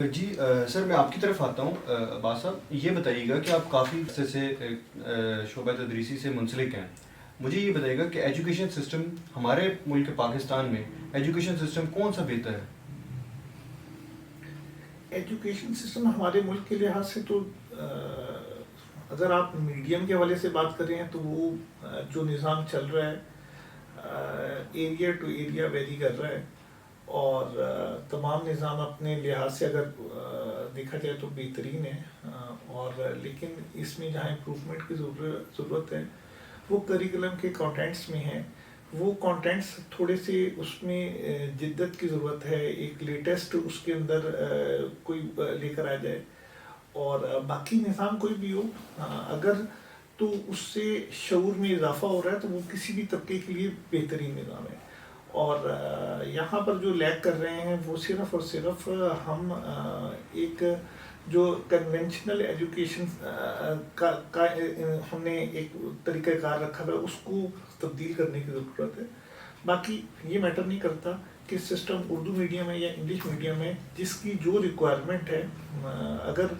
جی سر میں آپ کی طرف آتا ہوں. عباس صاحب یہ بتائیے گا کہ آپ کافی عرصے سے شعبہ تدریسی سے منسلک ہیں. مجھے یہ بتائیے گا کہ ایجوکیشن سسٹم ہمارے ملک پاکستان میں ایجوکیشن سسٹم کون سا بہتر ہے؟ ایجوکیشن سسٹم ہمارے ملک کے لحاظ سے تو اگر آپ میڈیم کے حوالے سے بات کر رہے ہیں تو وہ جو نظام چل رہا ہے ایریا ٹو ایریا ویری کر رہا ہے، اور تمام نظام اپنے لحاظ سے اگر دیکھا جائے تو بہترین ہے، اور لیکن اس میں جہاں امپروومنٹ کی ضرورت ہے وہ کریکولم کے کانٹینٹس میں ہے. وہ کانٹینٹس تھوڑے سے اس میں جدت کی ضرورت ہے، ایک لیٹسٹ اس کے اندر کوئی لے کر آ جائے. اور باقی نظام کوئی بھی ہو اگر تو اس سے شعور میں اضافہ ہو رہا ہے تو وہ کسی بھی طبقے کے لیے بہترین نظام ہے. اور یہاں پر جو لیک کر رہے ہیں وہ صرف اور صرف ہم ایک جو کنونشنل ایجوکیشن کا ہم نے ایک طریقہ کار رکھا ہوا ہے اس کو تبدیل کرنے کی ضرورت ہے. باقی یہ میٹر نہیں کرتا کہ سسٹم اردو میڈیم ہے یا انگلش میڈیم ہے، جس کی جو ریکوائرمنٹ ہے اگر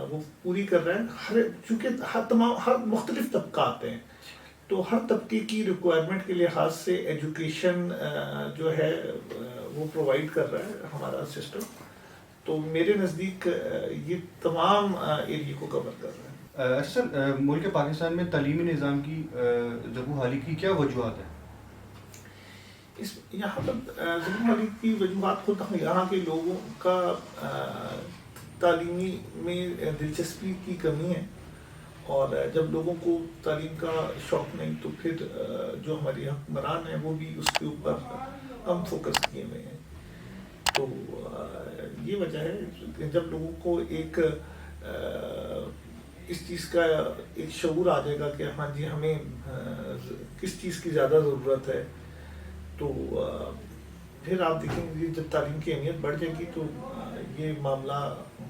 وہ پوری کر رہا ہے، چونکہ ہر مختلف طبقات ہیں تو ہر طبقے کی ریکوائرمنٹ کے لحاظ سے ایجوکیشن جو ہے وہ پرووائڈ کر رہا ہے ہمارا سسٹم. تو میرے نزدیک یہ تمام ایریا کو کور کر رہا ہے. سر ملک پاکستان میں تعلیمی نظام کی زبوحالی کی کیا وجوہات ہیں؟ یہاں پر زبوحالی کی وجوہات خود یہاں کے لوگوں کا تعلیمی میں دلچسپی کی کمی ہے، اور جب لوگوں کو تعلیم کا شوق نہیں تو پھر جو ہمارے حکمران ہیں وہ بھی اس کے اوپر کم فوکس کیے ہوئے ہیں. تو یہ وجہ ہے کہ جب لوگوں کو ایک اس چیز کا ایک شعور آ جائے گا کہ ہاں جی ہمیں کس چیز کی زیادہ ضرورت ہے، تو پھر آپ دیکھیں گے جب تعلیم کی اہمیت بڑھ جائے گی تو یہ معاملہ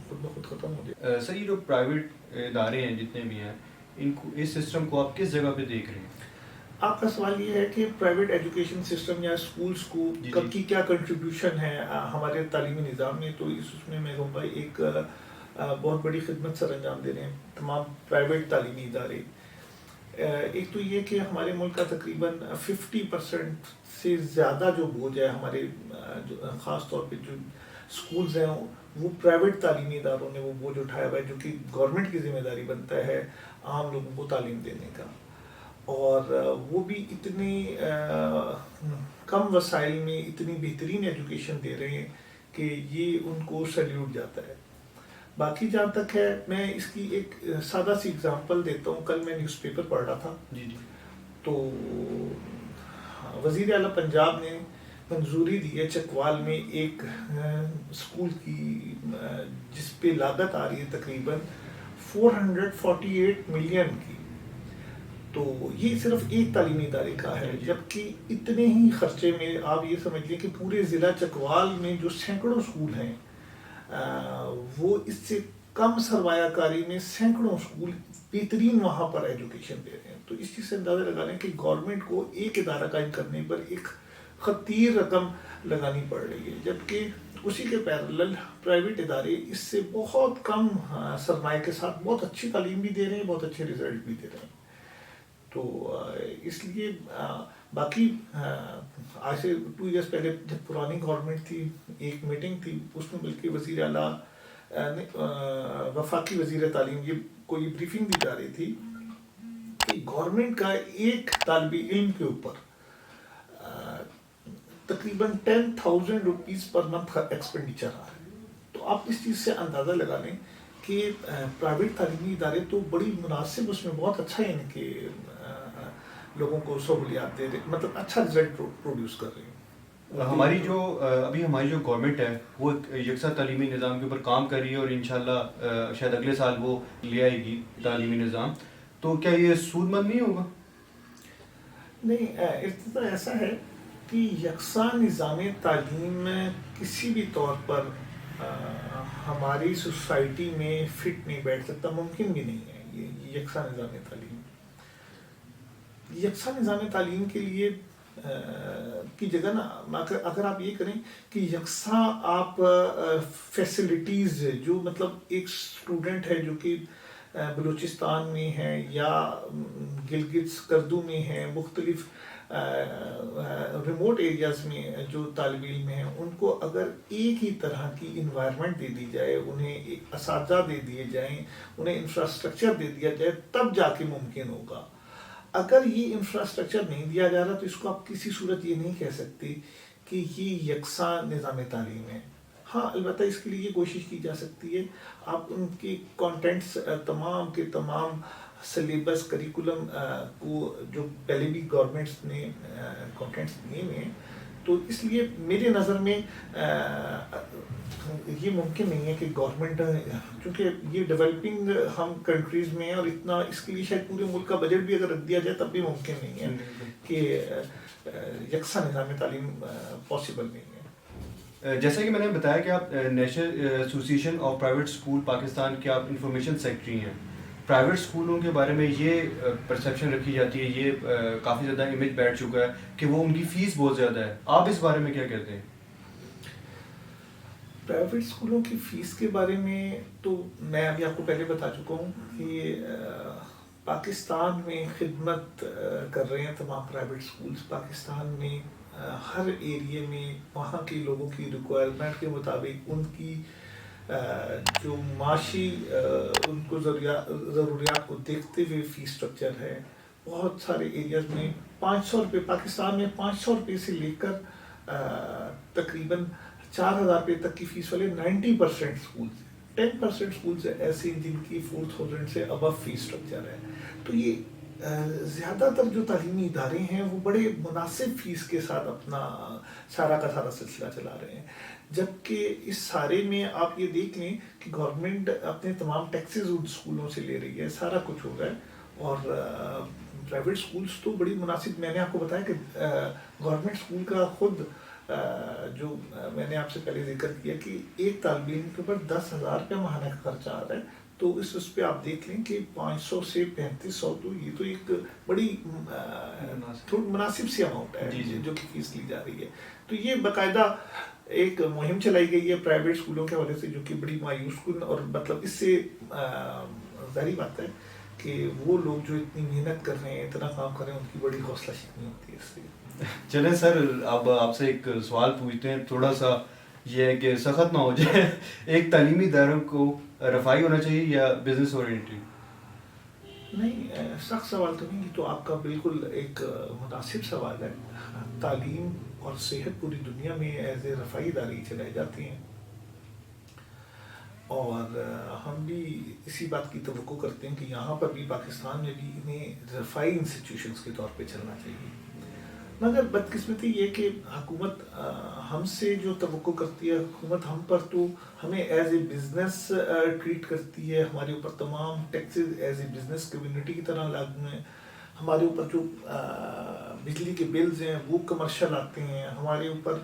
خود بخود ختم ہو جائے گا. سر یہ جو پرائیویٹ ادارے ہیں جتنے بھی ہیں ان کو اس سسٹم کو آپ کس جگہ پہ دیکھ رہے ہیں؟ آپ کا سوال یہ ہے کہ پرائیویٹ ایجوکیشن سسٹم یا اسکولس کو کی کیا کنٹریبیوشن ہے ہمارے تعلیمی نظام میں. تو اس میں کہوں گا ایک بہت بڑی خدمت سر انجام دے رہے ہیں تمام پرائیویٹ تعلیمی ادارے. ایک تو یہ کہ ہمارے ملک کا تقریباً 50% سے زیادہ جو بوجھ ہے ہمارے خاص طور پہ جو اسکولز ہیں وہ پرائیویٹ تعلیمی اداروں نے وہ بوجھ اٹھایا ہوا ہے، جو کہ گورنمنٹ کی ذمہ داری بنتا ہے عام لوگوں کو تعلیم دینے کا. اور وہ بھی اتنے کم وسائل میں اتنی بہترین ایجوکیشن دے رہے ہیں کہ یہ ان کو سیلیوٹ جاتا ہے. باقی جہاں تک ہے میں اس کی ایک سادہ سی اگزامپل دیتا ہوں. کل میں نیوز پیپر پڑھ رہا تھا تو وزیر اعلیٰ پنجاب نے منظوری دی ہے چکوال میں ایک اسکول کی جس پہ لاگت آ رہی ہے تقریباً 448 ملین کی. تو یہ صرف ایک تعلیمی ادارے کا ہے، جبکہ اتنے ہی خرچے میں آپ یہ سمجھ لیں کہ پورے ضلع چکوال میں جو سینکڑوں اسکول ہیں وہ اس سے کم سرمایہ کاری میں سینکڑوں اسکول بہترین وہاں پر ایجوکیشن دے رہے ہیں. تو اس چیز سے اندازہ لگا لیں کہ گورنمنٹ کو ایک ادارہ قائم کرنے پر ایک خطیر رقم لگانی پڑ رہی ہے، جبکہ اسی کے پیرالل پرائیویٹ ادارے اس سے بہت کم سرمایہ کے ساتھ بہت اچھی تعلیم بھی دے رہے ہیں، بہت اچھے رزلٹ بھی دے رہے ہیں. تو اس لیے باقی آج سے 2 ایئرس پہلے جب پرانی گورنمنٹ تھی ایک میٹنگ تھی اس میں بلکہ وزیر اعلیٰ وفاقی وزیر تعلیم یہ کوئی بریفنگ دی جا رہی تھی کہ گورنمنٹ کا ایک طالب علم کے اوپر تقریباً 10,000 روپیز پر منتھ ایکسپینڈیچر آ رہا ہے. تو آپ اس چیز سے اندازہ لگا لیں کہ پرائیویٹ تعلیمی ادارے تو بڑی مناسب اس میں بہت اچھا ہے ان کے لوگوں کو سہولیات دے رہے، مطلب اچھا رزلٹ پروڈیوس کر رہے ہیں. ہماری جو گورنمنٹ ہے وہ یکساں تعلیمی نظام کے اوپر کام کر رہی ہے اور انشاءاللہ شاید اگلے سال وہ لے آئے گی تعلیمی نظام. تو کیا یہ سود مند نہیں ہوگا؟ نہیں، ارتقا ایسا ہے کہ یکساں نظام تعلیم کسی بھی طور پر ہماری سوسائٹی میں فٹ نہیں بیٹھ سکتا، ممکن بھی نہیں ہے. یہ یکساں نظام تعلیم کے لیے کی جگہ نا اگر آپ یہ کریں کہ یکساں آپ فیسلٹیز جو مطلب ایک اسٹوڈنٹ ہے جو کہ بلوچستان میں ہے یا گلگت سکردو میں ہے، مختلف ریموٹ ایریاز میں جو طالب علم ہیں، ان کو اگر ایک ہی طرح کی انوائرمنٹ دے دی جائے، انہیں ایک اساتذہ دے دیے جائیں، انہیں انفراسٹرکچر دے دیا جائے، تب جا کے ممکن ہوگا۔ اگر یہ انفراسٹرکچر نہیں دیا جا رہا تو اس کو آپ کسی صورت یہ نہیں کہہ سکتے کہ یہ یکساں نظام تعلیم ہے۔ ہاں البتہ اس کے لیے یہ کوشش کی جا سکتی ہے، آپ ان کے کانٹینٹس تمام کے تمام سلیبس کریکولم کو جو پہلے بھی گورنمنٹس نے کانٹینٹس دیے ہوئے ہیں، تو اس لیے میرے نظر میں یہ ممکن نہیں ہے کہ گورنمنٹ، چونکہ یہ ڈیولپنگ ہم کنٹریز میں ہیں اور اتنا اس کے لیے شاید پورے ملک کا بجٹ بھی اگر رکھ دیا جائے تب بھی ممکن نہیں ہے کہ یکساں نظام تعلیم پاسبل نہیں ہے۔ جیسا کہ میں نے بتایا کہ آپ national association of private school Pakistan کے آپ انفارمیشن سیکرٹری ہیں، پرائیویٹ اسکولوں کے بارے میں یہ پرسیپشن رکھی جاتی ہے، یہ کافی زیادہ امیج بیٹھ چکا ہے کہ وہ ان کی فیس بہت زیادہ ہے، آپ اس بارے میں کیا کہتے ہیں؟ پرائیویٹ اسکولوں کی فیس کے بارے میں تو میں ابھی آپ کو پہلے بتا چکا ہوں کہ پاکستان میں خدمت کر رہے ہیں تمام پرائیویٹ اسکولز پاکستان میں، ہر ایریے میں وہاں کے لوگوں کی ریکوائرمنٹ کے مطابق ان کی جو معاشی ان کو ضروریات کو دیکھتے ہوئے فیس اسٹرکچر ہے۔ بہت سارے ایریاز میں 500 روپے، پاکستان میں 500 روپے سے لے کر تقریباً 4000 روپے تک کی فیس والے 90% اسکولز، 10% اسکولز ایسے ہیں جن کی 4000 سے ابو فیس اسٹرکچر ہے۔ تو یہ زیادہ تر جو تعلیمی ادارے ہیں وہ بڑے مناسب فیس کے ساتھ اپنا سارا کا سارا سلسلہ چلا رہے ہیں، جبکہ اس سارے میں آپ یہ دیکھ لیں کہ گورنمنٹ اپنے تمام ٹیکسز ان اسکولوں سے لے رہی ہے، سارا کچھ ہو رہا ہے، اور پرائیویٹ اسکولس تو بڑی مناسب، میں نے آپ کو بتایا کہ گورنمنٹ اسکول کا خود جو میں نے آپ سے پہلے ذکر کیا کہ ایک طالب علم کے اوپر 10,000 روپے ماہانہ کا خرچہ آ رہا ہے، تو اس پہ آپ دیکھ لیں کہ 500 سے 3500 تو یہ تو ایک بڑی تھوڑی مناسب سی اماؤنٹ ہے جو کہ فیس لی جا رہی ہے۔ تو یہ باقاعدہ ایک مہم چلائی گئی ہے پرائیویٹ اسکولوں کے حوالے سے جو کہ بڑی مایوس کن، اور مطلب اس سے ظاہری بات ہے کہ وہ لوگ جو اتنی محنت کر رہے ہیں، اتنا کام کر رہے ہیں، ان کی بڑی حوصلہ شکنی ہوتی ہے اس سے۔ چلیں سر، اب آپ سے ایک سوال پوچھتے ہیں، تھوڑا سا یہ ہے کہ سخت نہ ہو جائے، ایک تعلیمی اداروں کو رفاہی ہونا چاہیے یا بزنس اورینٹڈ؟ نہیں، سخت سوال تو نہیں، یہ تو آپ کا بالکل ایک مناسب سوال ہے۔ تعلیم اور صحت پوری دنیا میں ایز اے رفاہی ادارے چلائے جاتے ہیں، اور ہم بھی اسی بات کی توقع کرتے ہیں کہ یہاں پر بھی پاکستان میں بھی انہیں رفاہی انسٹیٹیوشنز کے طور پہ چلنا چاہیے۔ مگر بدقسمتی یہ کہ حکومت ہم سے جو توقع کرتی ہے، حکومت ہم پر تو ہمیں ایز اے بزنس ٹریٹ کرتی ہے، ہمارے اوپر تمام taxes as a business community کی طرح لاگو ہیں، ہمارے اوپر جو بجلی کے بلز ہیں وہ کمرشل آتے ہیں، ہمارے اوپر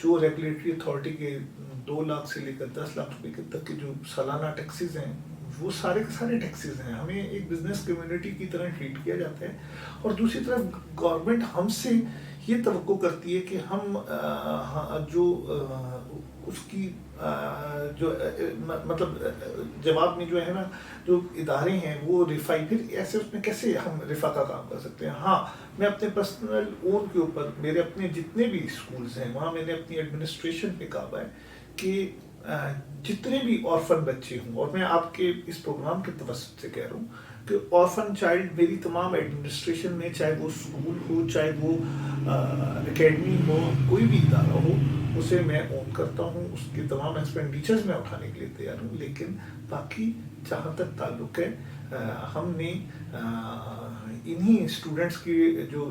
جو ریگولیٹری اتھارٹی کے 2 لاکھ سے لے کر 10 لاکھ روپے تک کے جو سالانہ ٹیکسز ہیں وہ سارے کے سارے ٹیکسز ہیں، ہمیں ایک بزنس کمیونٹی کی طرح ٹریٹ کیا جاتا ہے۔ اور دوسری طرف گورنمنٹ ہم سے یہ توقع کرتی ہے کہ ہم جو اس کی جو مطلب جواب میں جو ہے نا جو ادارے ہیں وہ رفائی، پھر ایسے اس میں کیسے ہم رفا کا کام کر سکتے ہیں؟ ہاں میں اپنے پرسنل اون کے اوپر، میرے اپنے جتنے بھی اسکولز ہیں وہاں میں نے اپنی ایڈمنسٹریشن پہ کہا ہے کہ جتنے بھی آرفن بچے ہوں، اور میں آپ کے اس پروگرام کے توسط سے کہہ رہا ہوں کہ آرفن چائلڈ میری تمام ایڈمنسٹریشن میں، چاہے وہ اسکول ہو، چاہے وہ اکیڈمی ہو، کوئی بھی ادارہ ہو، اسے میں اون کرتا ہوں، اس کے تمام ایکسپینڈیچرز میں اٹھانے کے لیے تیار ہوں، لیکن باقی جہاں تک تعلق ہے ہم نے انہی اسٹوڈنٹس کی جو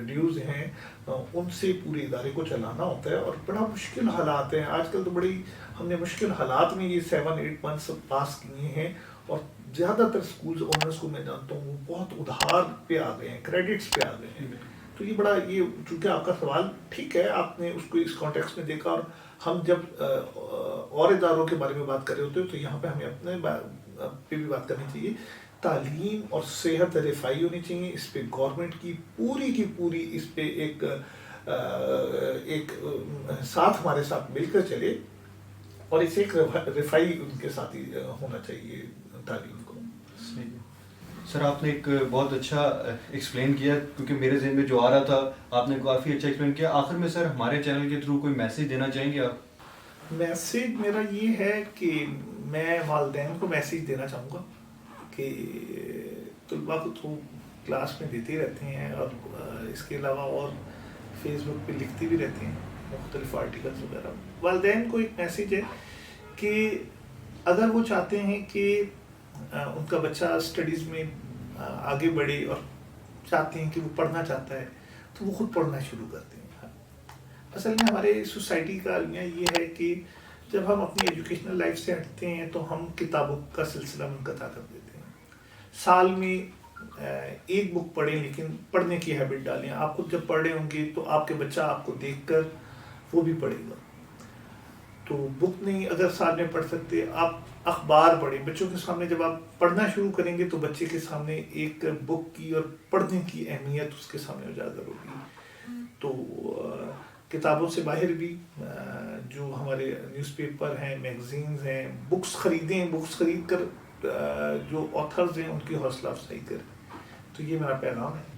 ڈیوز ہیں ان سے پورے ادارے کو چلانا ہوتا ہے، اور بڑا مشکل حالات ہیں آج کل، تو بڑی ہم نے مشکل حالات میں یہ 7-8 منتھس پاس کیے ہیں، اور زیادہ تر اسکولز اونرز کو میں جانتا ہوں وہ بہت ادھار پہ آ گئے ہیں، کریڈٹس پہ آ گئے ہیں۔ تو یہ بڑا، یہ چونکہ آپ کا سوال ٹھیک ہے، آپ نے اس کو اس کانٹیکسٹ میں دیکھا، اور ہم جب اور اداروں کے بارے میں بات کر رہے ہوتے ہیں تو یہاں پہ ہمیں اپنے پہ بھی بات کرنی چاہیے تعلیم اور صحت رفائی ہونی چاہیے. اس پہ گورنمنٹ کی پوری اس پہ ایک ساتھ ہمارے ساتھ مل کر چلے اور اسے ایک رفائی ان کے ساتھ ہی ہونا چاہیے تعلیم کو. سر آپ نے ایک بہت اچھا ایکسپلین کیا, کیونکہ میرے ذہن میں جو آ رہا تھا آپ نے کافی اچھا ایکسپلین کیا. آخر میں سر ہمارے چینل کے تھرو کوئی میسیج دینا چاہیں گے آپ؟ میسیج میرا یہ ہے کہ میں والدین کو میسیج دینا چاہوں گا کہ طلباء کو تو کلاس میں دیتے رہتے ہیں اور اس کے علاوہ اور فیس بک پہ لکھتے بھی رہتے ہیں مختلف آرٹیکلس وغیرہ. والدین کو ایک میسیج ہے کہ اگر وہ چاہتے ہیں کہ ان کا بچہ اسٹڈیز میں آگے بڑھے اور چاہتے ہیں کہ وہ پڑھنا چاہتا ہے تو وہ خود پڑھنا شروع کرتے ہیں. اصل میں ہمارے سوسائٹی کا المیہ یہ ہے کہ جب ہم اپنی ایجوکیشنل لائف سے ہٹتے ہیں تو ہم کتابوں کا سلسلہ منقطع کر دیتے ہیں. سال میں ایک بک پڑھیں لیکن پڑھنے کی ہیبٹ ڈالیں. آپ خود جب پڑھ رہے ہوں گے تو آپ کے بچہ آپ کو دیکھ کر وہ بھی پڑھے گا. تو بک نہیں اگر سال میں پڑھ سکتے آپ اخبار پڑھیں. بچوں کے سامنے جب آپ پڑھنا شروع کریں گے تو بچے کے سامنے ایک بک کی اور پڑھنے کی اہمیت اس کے سامنے اجاگر ہوگی. تو کتابوں سے باہر بھی جو ہمارے نیوز پیپر ہیں, میگزینز ہیں, بکس خریدیں. بکس خرید کر جو آتھرز ہیں ان کی حوصلہ افزائی کریں. تو یہ میرا پیغام ہے.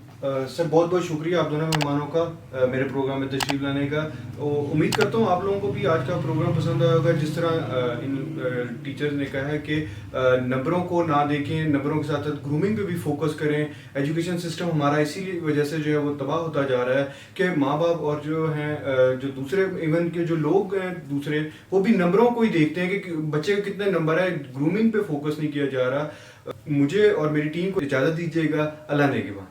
سر بہت بہت شکریہ آپ دونوں مہمانوں کا میرے پروگرام میں تشریف لانے کا. امید کرتا ہوں آپ لوگوں کو بھی آج کا پروگرام پسند آیا ہوگا. جس طرح ان ٹیچرز نے کہا ہے کہ نمبروں کو نہ دیکھیں, نمبروں کے ساتھ ساتھ گرومنگ پہ بھی فوکس کریں. ایجوکیشن سسٹم ہمارا اسی وجہ سے جو ہے وہ تباہ ہوتا جا رہا ہے کہ ماں باپ اور جو ہیں جو دوسرے ایون کے جو لوگ ہیں دوسرے, وہ بھی نمبروں کو ہی دیکھتے ہیں کہ بچے کے کتنے نمبر ہیں. گرومنگ پہ فوکس نہیں کیا جا رہا. مجھے اور میری ٹیم کو اجازت دیجیے گا. اللہ نگہبان.